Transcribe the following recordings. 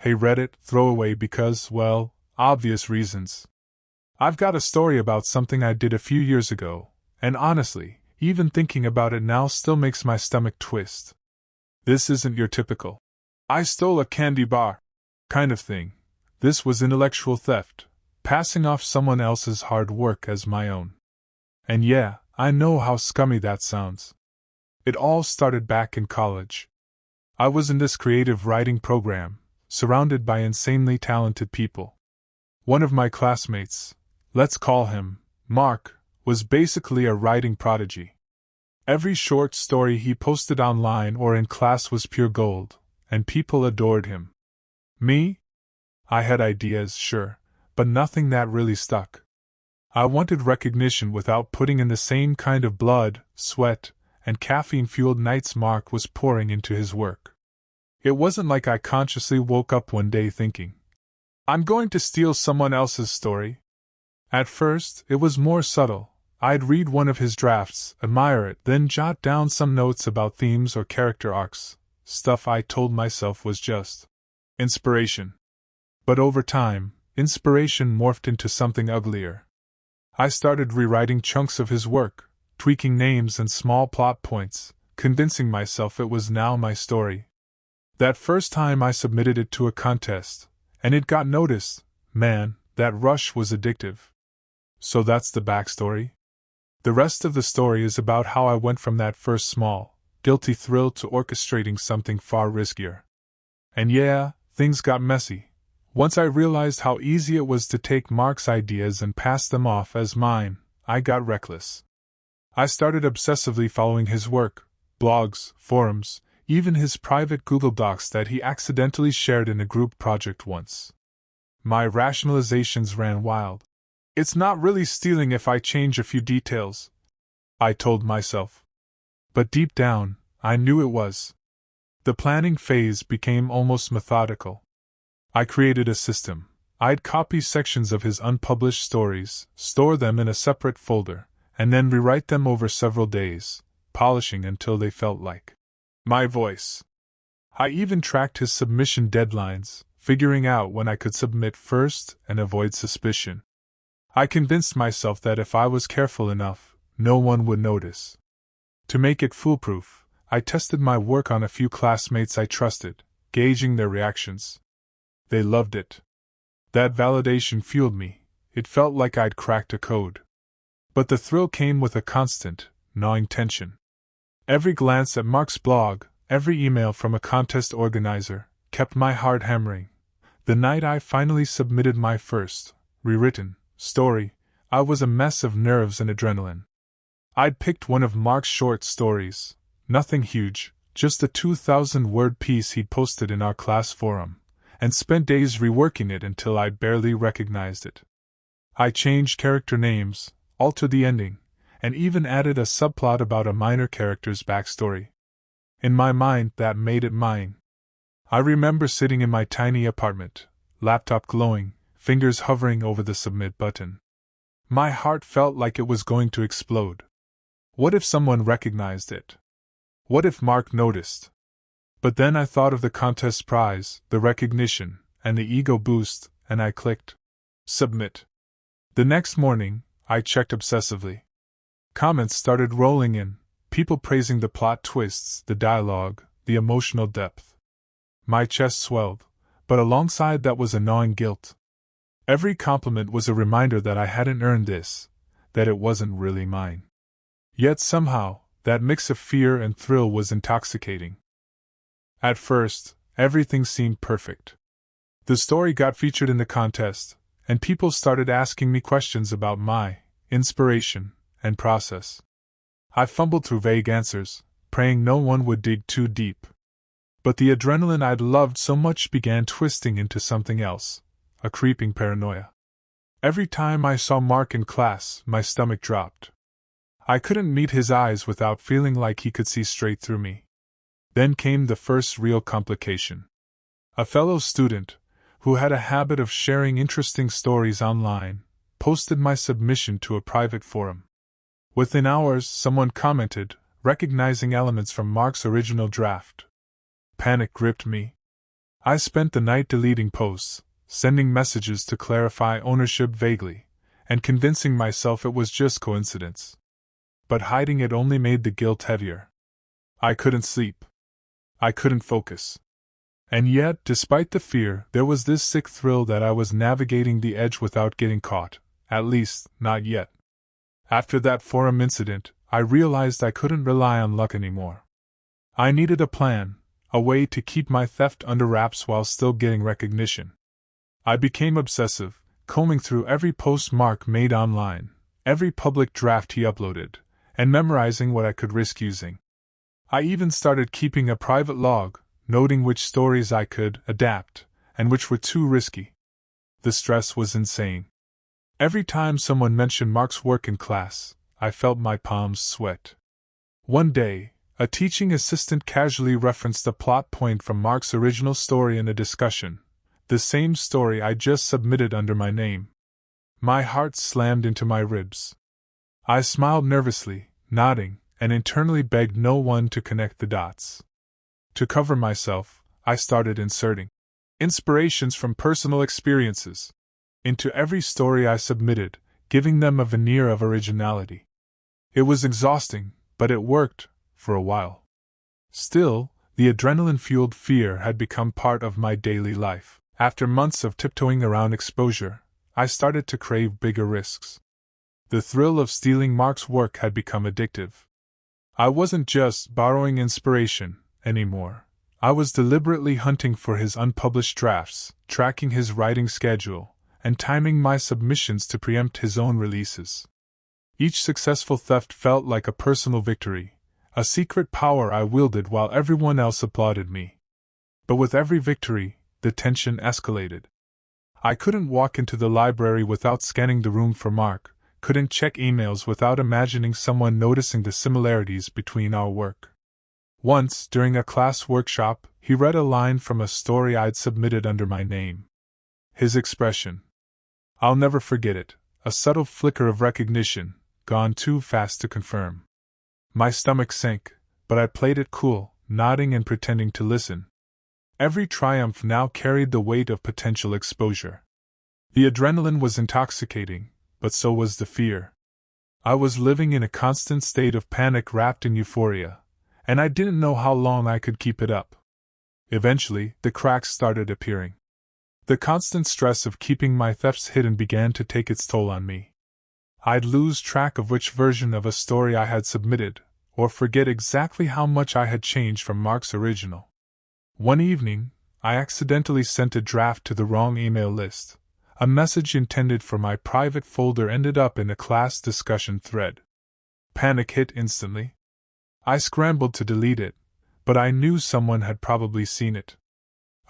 Hey Reddit, throwaway because, well, obvious reasons. I've got a story about something I did a few years ago, and honestly, even thinking about it now still makes my stomach twist. This isn't your typical "I stole a candy bar" kind of thing. This was intellectual theft, passing off someone else's hard work as my own. And yeah, I know how scummy that sounds. It all started back in college. I was in this creative writing program, surrounded by insanely talented people. One of my classmates, let's call him Mark, was basically a writing prodigy. Every short story he posted online or in class was pure gold, and people adored him. Me? I had ideas, sure, but nothing that really stuck. I wanted recognition without putting in the same kind of blood, sweat, and caffeine-fueled nights Mark was pouring into his work. It wasn't like I consciously woke up one day thinking, "I'm going to steal someone else's story." At first, it was more subtle. I'd read one of his drafts, admire it, then jot down some notes about themes or character arcs, stuff I told myself was just inspiration. But over time, inspiration morphed into something uglier. I started rewriting chunks of his work, tweaking names and small plot points, convincing myself it was now my story. That first time I submitted it to a contest, and it got noticed. Man, that rush was addictive. So that's the backstory. The rest of the story is about how I went from that first small, guilty thrill to orchestrating something far riskier. And yeah, things got messy. Once I realized how easy it was to take Mark's ideas and pass them off as mine, I got reckless. I started obsessively following his work, blogs, forums, even his private Google Docs that he accidentally shared in a group project once. My rationalizations ran wild. It's not really stealing if I change a few details, I told myself. But deep down, I knew it was. The planning phase became almost methodical. I created a system. I'd copy sections of his unpublished stories, store them in a separate folder, and then rewrite them over several days, polishing until they felt like my voice. I even tracked his submission deadlines, figuring out when I could submit first and avoid suspicion. I convinced myself that if I was careful enough, no one would notice. To make it foolproof, I tested my work on a few classmates I trusted, gauging their reactions. They loved it. That validation fueled me. It felt like I'd cracked a code. But the thrill came with a constant, gnawing tension. Every glance at Mark's blog, every email from a contest organizer, kept my heart hammering. The night I finally submitted my first, rewritten, story, I was a mess of nerves and adrenaline. I'd picked one of Mark's short stories, nothing huge, just a 2,000-word piece he'd posted in our class forum, and spent days reworking it until I'd barely recognized it. I changed character names, altered the ending, and even added a subplot about a minor character's backstory. In my mind, that made it mine. I remember sitting in my tiny apartment, laptop glowing, fingers hovering over the submit button. My heart felt like it was going to explode. What if someone recognized it? What if Mark noticed? But then I thought of the contest prize, the recognition, and the ego boost, and I clicked submit. The next morning, I checked obsessively. Comments started rolling in, people praising the plot twists, the dialogue, the emotional depth. My chest swelled, but alongside that was a gnawing guilt. Every compliment was a reminder that I hadn't earned this, that it wasn't really mine. Yet somehow, that mix of fear and thrill was intoxicating. At first, everything seemed perfect. The story got featured in the contest, and people started asking me questions about my inspiration and process. I fumbled through vague answers, praying no one would dig too deep. But the adrenaline I'd loved so much began twisting into something else, a creeping paranoia. Every time I saw Mark in class, my stomach dropped. I couldn't meet his eyes without feeling like he could see straight through me. Then came the first real complication. A fellow student, who had a habit of sharing interesting stories online, posted my submission to a private forum. Within hours, someone commented, recognizing elements from Mark's original draft. Panic gripped me. I spent the night deleting posts, sending messages to clarify ownership vaguely, and convincing myself it was just coincidence. But hiding it only made the guilt heavier. I couldn't sleep. I couldn't focus. And yet, despite the fear, there was this sick thrill that I was navigating the edge without getting caught, at least, not yet. After that forum incident, I realized I couldn't rely on luck anymore. I needed a plan, a way to keep my theft under wraps while still getting recognition. I became obsessive, combing through every post Mark made online, every public draft he uploaded, and memorizing what I could risk using. I even started keeping a private log, noting which stories I could adapt, and which were too risky. The stress was insane. Every time someone mentioned Mark's work in class, I felt my palms sweat. One day, a teaching assistant casually referenced a plot point from Mark's original story in a discussion, the same story I just submitted under my name. My heart slammed into my ribs. I smiled nervously, nodding, and internally begged no one to connect the dots. To cover myself, I started inserting inspirations from personal experiences into every story I submitted, giving them a veneer of originality. It was exhausting, but it worked, for a while. Still, the adrenaline-fueled fear had become part of my daily life. After months of tiptoeing around exposure, I started to crave bigger risks. The thrill of stealing Mark's work had become addictive. I wasn't just borrowing inspiration anymore. I was deliberately hunting for his unpublished drafts, tracking his writing schedule, and timing my submissions to preempt his own releases. Each successful theft felt like a personal victory, a secret power I wielded while everyone else applauded me. But with every victory, the tension escalated. I couldn't walk into the library without scanning the room for Mark, couldn't check emails without imagining someone noticing the similarities between our work. Once, during a class workshop, he read a line from a story I'd submitted under my name. His expression. I'll never forget it, a subtle flicker of recognition, gone too fast to confirm. My stomach sank, but I played it cool, nodding and pretending to listen. Every triumph now carried the weight of potential exposure. The adrenaline was intoxicating, but so was the fear. I was living in a constant state of panic wrapped in euphoria, and I didn't know how long I could keep it up. Eventually, the cracks started appearing. The constant stress of keeping my thefts hidden began to take its toll on me. I'd lose track of which version of a story I had submitted, or forget exactly how much I had changed from Mark's original. One evening, I accidentally sent a draft to the wrong email list. A message intended for my private folder ended up in a class discussion thread. Panic hit instantly. I scrambled to delete it, but I knew someone had probably seen it.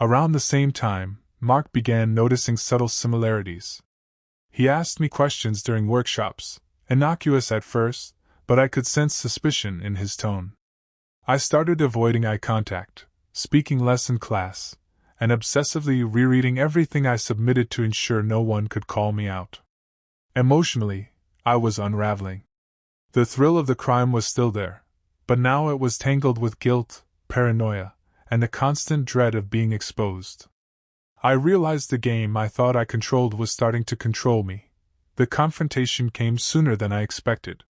Around the same time, Mark began noticing subtle similarities. He asked me questions during workshops, innocuous at first, but I could sense suspicion in his tone. I started avoiding eye contact, speaking less in class, and obsessively rereading everything I submitted to ensure no one could call me out. Emotionally, I was unraveling. The thrill of the crime was still there, but now it was tangled with guilt, paranoia, and the constant dread of being exposed. I realized the game I thought I controlled was starting to control me. The confrontation came sooner than I expected.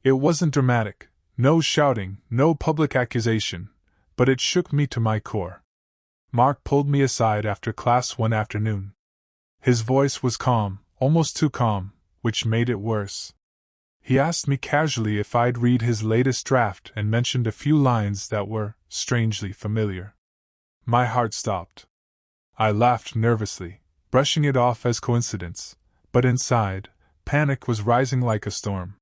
It wasn't dramatic, no shouting, no public accusation, but it shook me to my core. Mark pulled me aside after class one afternoon. His voice was calm, almost too calm, which made it worse. He asked me casually if I'd read his latest draft and mentioned a few lines that were strangely familiar. My heart stopped. I laughed nervously, brushing it off as coincidence, but inside, panic was rising like a storm.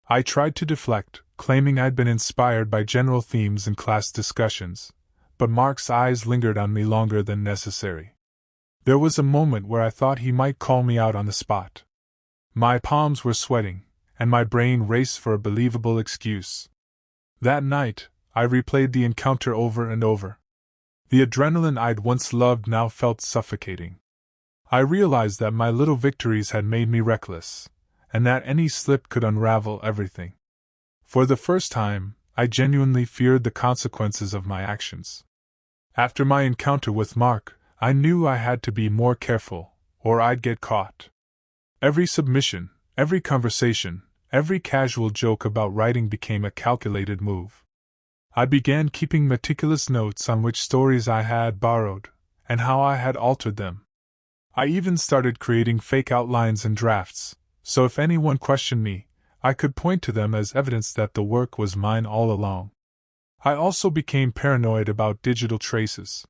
I tried to deflect, claiming I'd been inspired by general themes in class discussions, but Mark's eyes lingered on me longer than necessary. There was a moment where I thought he might call me out on the spot. My palms were sweating, and my brain raced for a believable excuse. That night, I replayed the encounter over and over. The adrenaline I'd once loved now felt suffocating. I realized that my little victories had made me reckless, and that any slip could unravel everything. For the first time, I genuinely feared the consequences of my actions. After my encounter with Mark, I knew I had to be more careful, or I'd get caught. Every submission, every conversation, every casual joke about writing became a calculated move. I began keeping meticulous notes on which stories I had borrowed, and how I had altered them. I even started creating fake outlines and drafts, so if anyone questioned me, I could point to them as evidence that the work was mine all along. I also became paranoid about digital traces.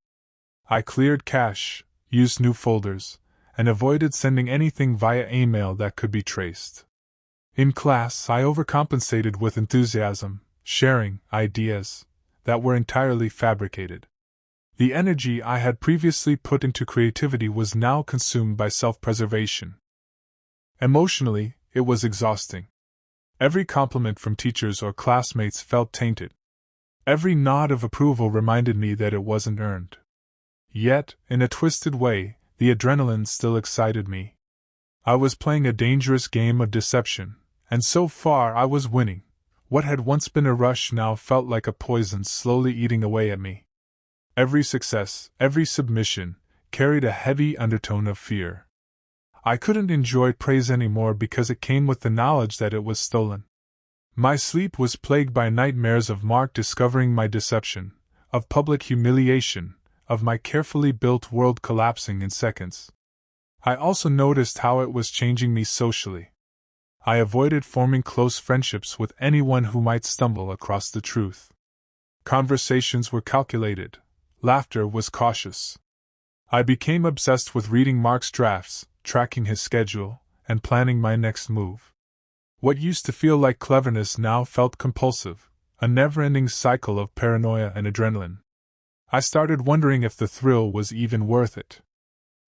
I cleared cache, used new folders, and avoided sending anything via email that could be traced. In class, I overcompensated with enthusiasm, sharing ideas that were entirely fabricated. The energy I had previously put into creativity was now consumed by self-preservation. Emotionally, it was exhausting. Every compliment from teachers or classmates felt tainted. Every nod of approval reminded me that it wasn't earned. Yet, in a twisted way, the adrenaline still excited me. I was playing a dangerous game of deception, and so far I was winning. What had once been a rush now felt like a poison slowly eating away at me. Every success, every submission, carried a heavy undertone of fear. I couldn't enjoy praise anymore because it came with the knowledge that it was stolen. My sleep was plagued by nightmares of Mark discovering my deception, of public humiliation, of my carefully built world collapsing in seconds. I also noticed how it was changing me socially. I avoided forming close friendships with anyone who might stumble across the truth. Conversations were calculated. Laughter was cautious. I became obsessed with reading Mark's drafts, tracking his schedule, and planning my next move. What used to feel like cleverness now felt compulsive, a never-ending cycle of paranoia and adrenaline. I started wondering if the thrill was even worth it.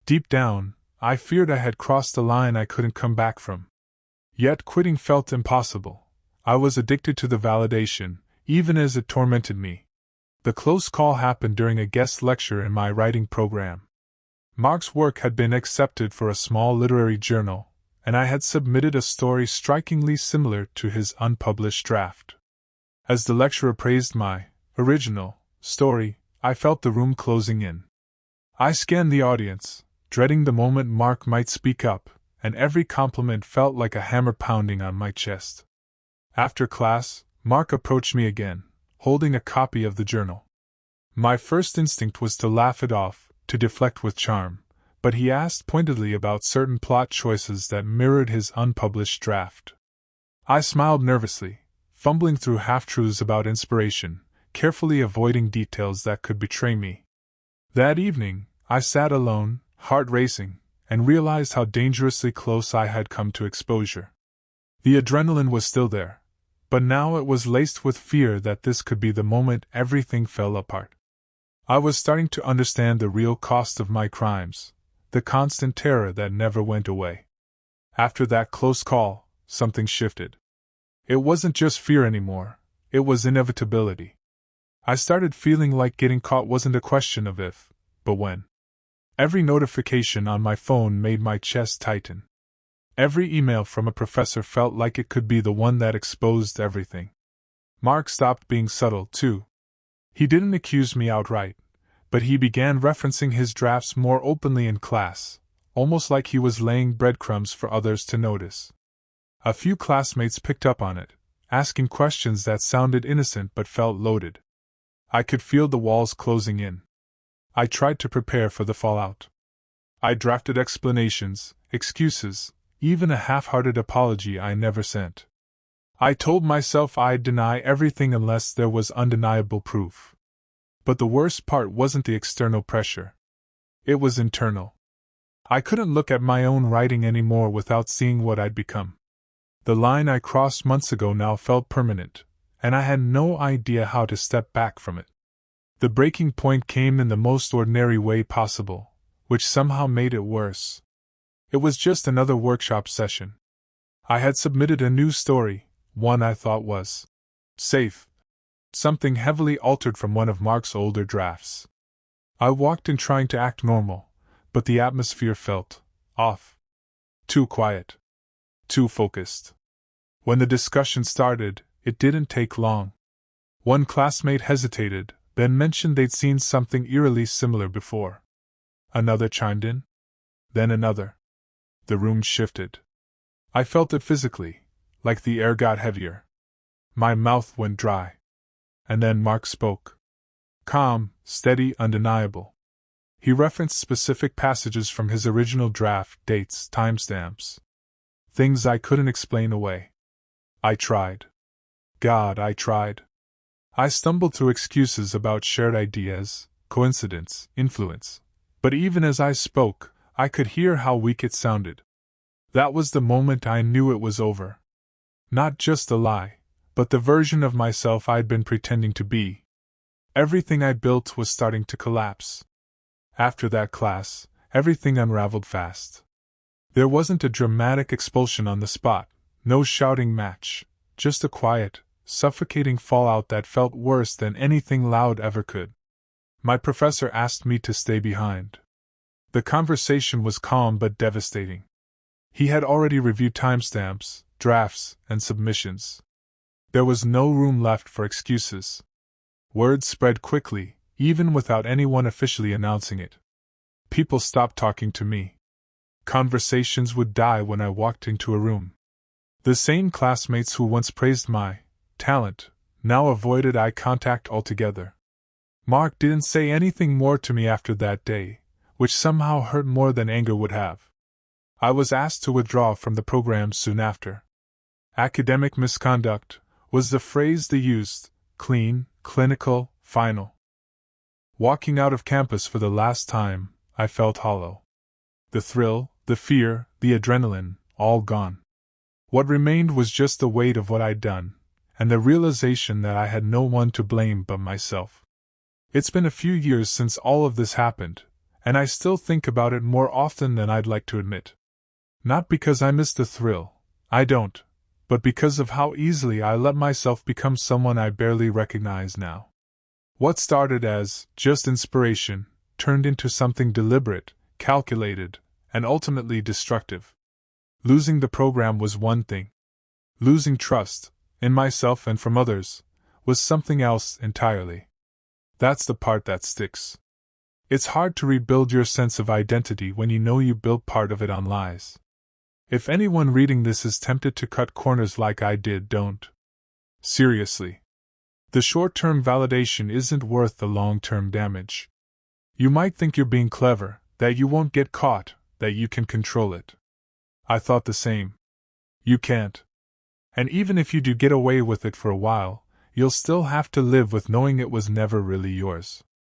Deep down, I feared I had crossed a line I couldn't come back from. Yet quitting felt impossible. I was addicted to the validation, even as it tormented me. The close call happened during a guest lecture in my writing program. Mark's work had been accepted for a small literary journal, and I had submitted a story strikingly similar to his unpublished draft. As the lecturer praised my original story, I felt the room closing in. I scanned the audience, dreading the moment Mark might speak up, and every compliment felt like a hammer pounding on my chest. After class, Mark approached me again, holding a copy of the journal. My first instinct was to laugh it off, to deflect with charm, but he asked pointedly about certain plot choices that mirrored his unpublished draft. I smiled nervously, fumbling through half-truths about inspiration, carefully avoiding details that could betray me. That evening, I sat alone, heart racing, and realized how dangerously close I had come to exposure. The adrenaline was still there, but now it was laced with fear that this could be the moment everything fell apart. I was starting to understand the real cost of my crimes, the constant terror that never went away. After that close call, something shifted. It wasn't just fear anymore, it was inevitability. I started feeling like getting caught wasn't a question of if, but when. Every notification on my phone made my chest tighten. Every email from a professor felt like it could be the one that exposed everything. Mark stopped being subtle, too. He didn't accuse me outright, but he began referencing his drafts more openly in class, almost like he was laying breadcrumbs for others to notice. A few classmates picked up on it, asking questions that sounded innocent but felt loaded. I could feel the walls closing in. I tried to prepare for the fallout. I drafted explanations, excuses, even a half-hearted apology I never sent. I told myself I'd deny everything unless there was undeniable proof. But the worst part wasn't the external pressure. It was internal. I couldn't look at my own writing anymore without seeing what I'd become. The line I crossed months ago now felt permanent, and I had no idea how to step back from it. The breaking point came in the most ordinary way possible, which somehow made it worse. It was just another workshop session. I had submitted a new story, one I thought was safe. Something heavily altered from one of Mark's older drafts. I walked in trying to act normal, but the atmosphere felt off. Too quiet. Too focused. When the discussion started, it didn't take long. One classmate hesitated, then mentioned they'd seen something eerily similar before. Another chimed in. Then another. The room shifted. I felt it physically, like the air got heavier. My mouth went dry. And then Mark spoke. Calm, steady, undeniable. He referenced specific passages from his original draft, dates, timestamps. Things I couldn't explain away. I tried. God, I tried. I stumbled through excuses about shared ideas, coincidence, influence. But even as I spoke, I could hear how weak it sounded. That was the moment I knew it was over. Not just a lie, but the version of myself I'd been pretending to be. Everything I built was starting to collapse. After that class, everything unraveled fast. There wasn't a dramatic expulsion on the spot, no shouting match, just a quiet, suffocating fallout that felt worse than anything loud ever could. My professor asked me to stay behind. The conversation was calm but devastating. He had already reviewed timestamps, drafts, and submissions. There was no room left for excuses. Word spread quickly, even without anyone officially announcing it. People stopped talking to me. Conversations would die when I walked into a room. The same classmates who once praised my talent now avoided eye contact altogether. Mark didn't say anything more to me after that day, which somehow hurt more than anger would have. I was asked to withdraw from the program soon after. Academic misconduct was the phrase they used: clean, clinical, final. Walking out of campus for the last time, I felt hollow. The thrill, the fear, the adrenaline, all gone. What remained was just the weight of what I'd done, and the realization that I had no one to blame but myself. It's been a few years since all of this happened, and I still think about it more often than I'd like to admit. Not because I miss the thrill, I don't, but because of how easily I let myself become someone I barely recognize now. What started as just inspiration turned into something deliberate, calculated, and ultimately destructive. Losing the program was one thing. Losing trust, in myself and from others, was something else entirely. That's the part that sticks. It's hard to rebuild your sense of identity when you know you built part of it on lies. If anyone reading this is tempted to cut corners like I did, don't. Seriously. The short-term validation isn't worth the long-term damage. You might think you're being clever, that you won't get caught, that you can control it. I thought the same. You can't. And even if you do get away with it for a while, you'll still have to live with knowing it was never really yours.